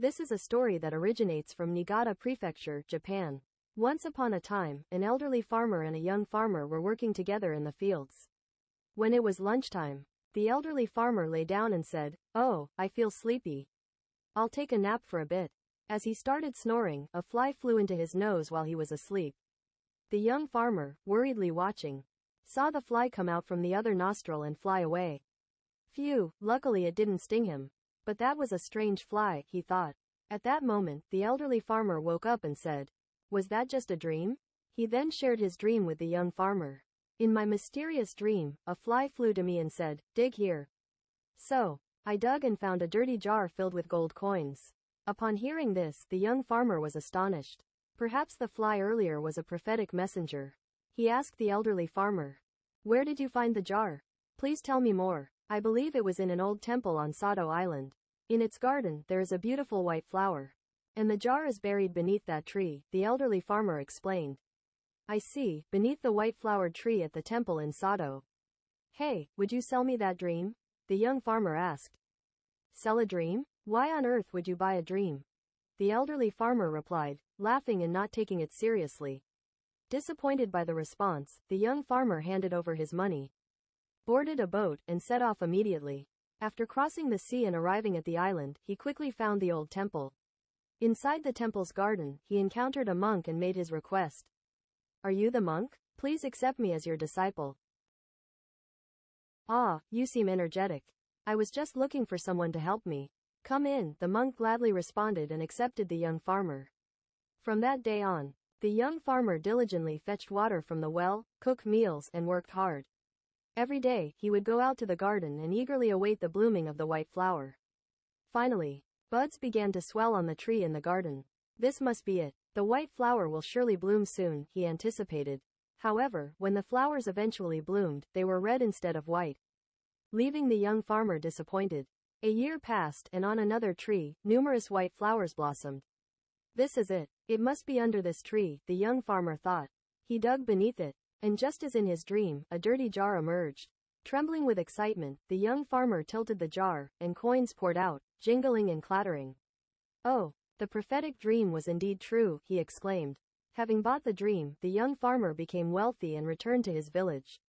This is a story that originates from Niigata Prefecture, Japan. Once upon a time, an elderly farmer and a young farmer were working together in the fields. When it was lunchtime, the elderly farmer lay down and said, "Oh, I feel sleepy. I'll take a nap for a bit." As he started snoring, a fly flew into his nose while he was asleep. The young farmer, worriedly watching, saw the fly come out from the other nostril and fly away. Phew, luckily it didn't sting him. But that was a strange fly, he thought. At that moment, the elderly farmer woke up and said, "Was that just a dream?" He then shared his dream with the young farmer. "In my mysterious dream, a fly flew to me and said, 'Dig here.' So, I dug and found a dirty jar filled with gold coins." Upon hearing this, the young farmer was astonished. Perhaps the fly earlier was a prophetic messenger. He asked the elderly farmer, "Where did you find the jar? Please tell me more." "I believe it was in an old temple on Sato Island. In its garden, there is a beautiful white flower. And the jar is buried beneath that tree," the elderly farmer explained. "I see, beneath the white flowered tree at the temple in Sato. Hey, would you sell me that dream?" the young farmer asked. "Sell a dream? Why on earth would you buy a dream?" the elderly farmer replied, laughing and not taking it seriously. Disappointed by the response, the young farmer handed over his money, boarded a boat, and set off immediately. After crossing the sea and arriving at the island, he quickly found the old temple. Inside the temple's garden, he encountered a monk and made his request. "Are you the monk? Please accept me as your disciple." "Ah, you seem energetic. I was just looking for someone to help me. Come in," the monk gladly responded and accepted the young farmer. From that day on, the young farmer diligently fetched water from the well, cooked meals, and worked hard. Every day, he would go out to the garden and eagerly await the blooming of the white flower. Finally, buds began to swell on the tree in the garden. This must be it. The white flower will surely bloom soon, he anticipated. However, when the flowers eventually bloomed, they were red instead of white, leaving the young farmer disappointed. A year passed, and on another tree, numerous white flowers blossomed. "This is it. It must be under this tree," the young farmer thought. He dug beneath it. And just as in his dream, a dirty jar emerged. Trembling with excitement, the young farmer tilted the jar, and coins poured out, jingling and clattering. "Oh, the prophetic dream was indeed true," he exclaimed. Having bought the dream, the young farmer became wealthy and returned to his village.